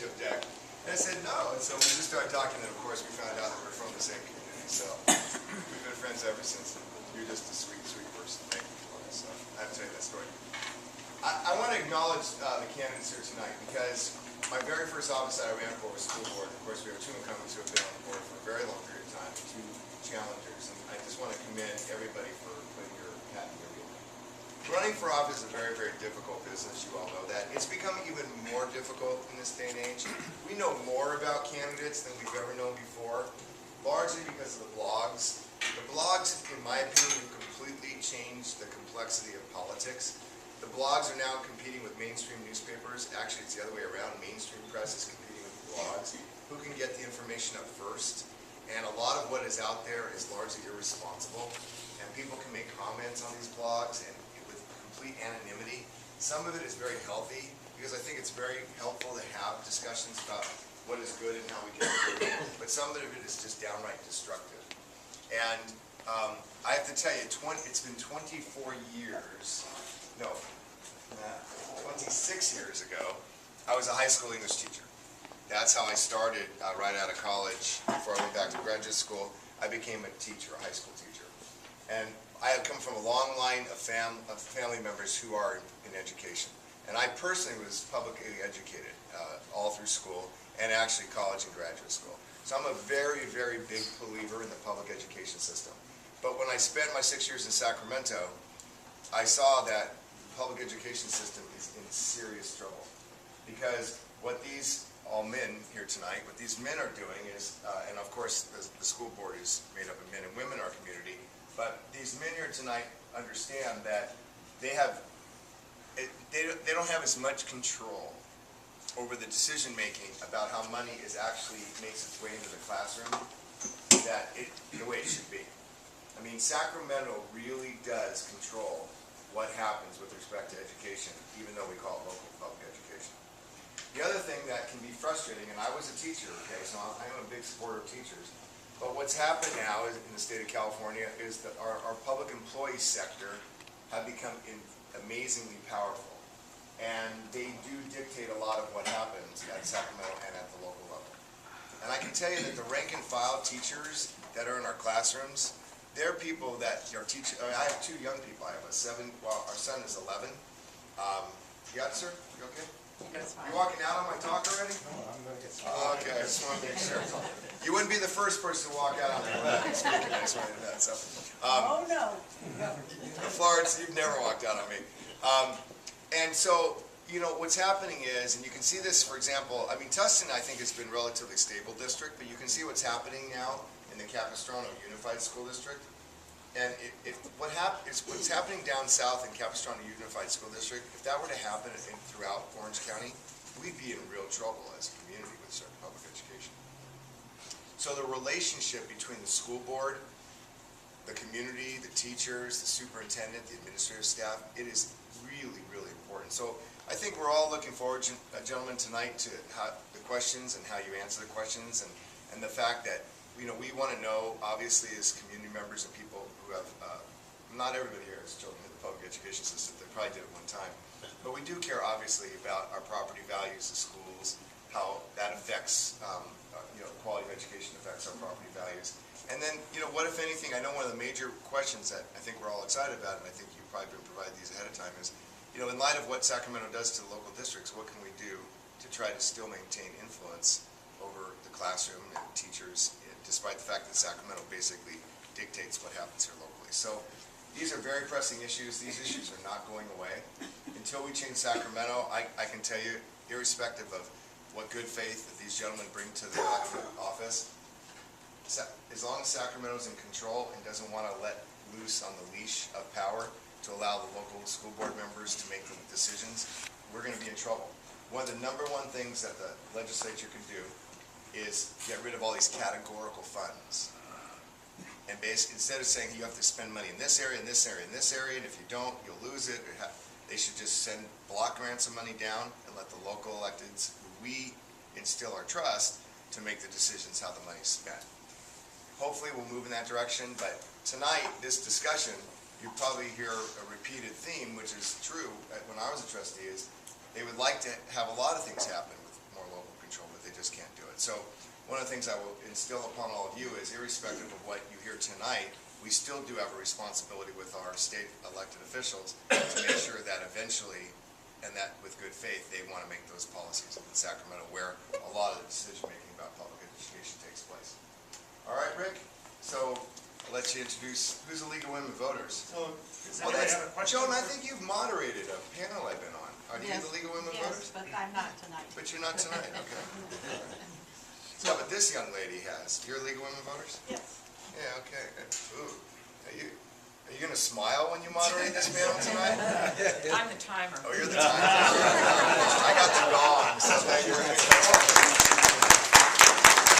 citizenship deck? And I said, no. And so we just started talking, and of course we found out that we're from the same community. So we've been friends ever since. You're just a sweet, sweet person. Thank you for this. So I have to tell you that story. I want to acknowledge the candidates here tonight because my very first office that I ran for was school board. Of course, we have two incumbents who have been on the board for a very long period of time, two challengers, and I just want to commend everybody for putting your hat in your ring. Running for office is a very, very difficult business. You all know that. It's becoming even more difficult in this day and age. We know more about candidates than we've ever known before, largely because of the blogs. The blogs, in my opinion, have completely changed the complexity of politics. The blogs are now competing with mainstream newspapers. Actually, it's the other way around. Mainstream press is competing with the blogs. Who can get the information up first? And a lot of what is out there is largely irresponsible. And people can make comments on these blogs and with complete anonymity. Some of it is very healthy because I think it's very helpful to have discussions about what is good and how we can improve it. But some of it is just downright destructive. And I have to tell you, it's been 24 years. No, 26 years ago, I was a high school English teacher. That's how I started right out of college. Before I went back to graduate school, I became a teacher, a high school teacher. And I have come from a long line of family members who are in education. And I personally was publicly educated all through school and actually college and graduate school. So I'm a very, very big believer in the public education system. But when I spent my 6 years in Sacramento, I saw that public education system is in serious trouble because what these all men here tonight, what these men are doing is, and of course the school board is made up of men and women in our community, but these men here tonight understand that they don't have as much control over the decision making about how money actually makes its way into the classroom the way it should be. I mean, Sacramento really does control what happens with respect to education, even though we call it local public education. The other thing that can be frustrating, and I was a teacher, okay, so I'm a big supporter of teachers, but what's happened now in the state of California is that our public employee sector have become amazingly powerful, and they do dictate a lot of what happens at Sacramento and at the local level. And I can tell you that the rank and file teachers that are in our classrooms, they're people that are teaching. I have two young people. I have a 7. Well, our son is 11. You got it, sir? You okay? That's fine. You walking out on my talk already? No, I'm going to get started. Okay, I just want to make sure. You wouldn't be the first person to walk out on me when I'm speaking. I just wanted to know that. So, Oh, no. Florence, you've never walked out on me. And so, you know, what's happening is, and you can see this, for example, I mean, Tustin, I think, has been a relatively stable district, but you can see what's happening now in the Capistrano Unified School District. And what's happening down south in Capistrano Unified School District, if that were to happen throughout Orange County, we'd be in real trouble as a community with certain public education. So the relationship between the school board, the community, the teachers, the superintendent, the administrative staff, it is really, really important. So I think we're all looking forward, gentlemen, tonight to the questions and how you answer the questions, and the fact that, you know, we want to know, obviously, as community members and people who have, not everybody here is children in the public education system, they probably did at one time, but we do care, obviously, about our property values, the schools, how that affects, you know, quality of education affects our property values. And then, you know, what if anything, I know one of the major questions that I think we're all excited about, and I think you've probably been provided these ahead of time, is, you know, in light of what Sacramento does to the local districts, what can we do to try to still maintain influence over the classroom and teachers, despite the fact that Sacramento basically dictates what happens here locally. So these are very pressing issues. These issues are not going away. Until we change Sacramento, I can tell you, irrespective of what good faith that these gentlemen bring to the elected office, as long as Sacramento's in control and doesn't want to let loose on the leash of power to allow the local school board members to make the decisions, we're going to be in trouble. One of the #1 things that the legislature can do is get rid of all these categorical funds. And basically, instead of saying you have to spend money in this area, in this area, in this area, and if you don't, you'll lose it, they should just send block grants of money down and let the local electeds, who we instill our trust, to make the decisions how the money's spent. Hopefully we'll move in that direction, but tonight, this discussion, you probably hear a repeated theme, which is true when I was a trustee, is they would like to have a lot of things happen with more local control, but they just can't do it. So one of the things I will instill upon all of you is, irrespective of what you hear tonight, we still do have a responsibility with our state elected officials to make sure that eventually, and that with good faith, they want to make those policies in Sacramento where a lot of the decision-making about public education takes place. All right, Rick? So I'll let you introduce who's the League of Women Voters. So, Well, that's, Joan, I think you've moderated a panel I've been on. Are you Yes. the League of Women Yes, Voters? but I'm not tonight. But you're not tonight, okay. Yeah, but this young lady has. You're a League of Women Voters? Yes. Yeah, okay. Ooh. Are you going to smile when you moderate this panel tonight? I'm the timer. Oh, you're the time. I got the gong, so that you're going to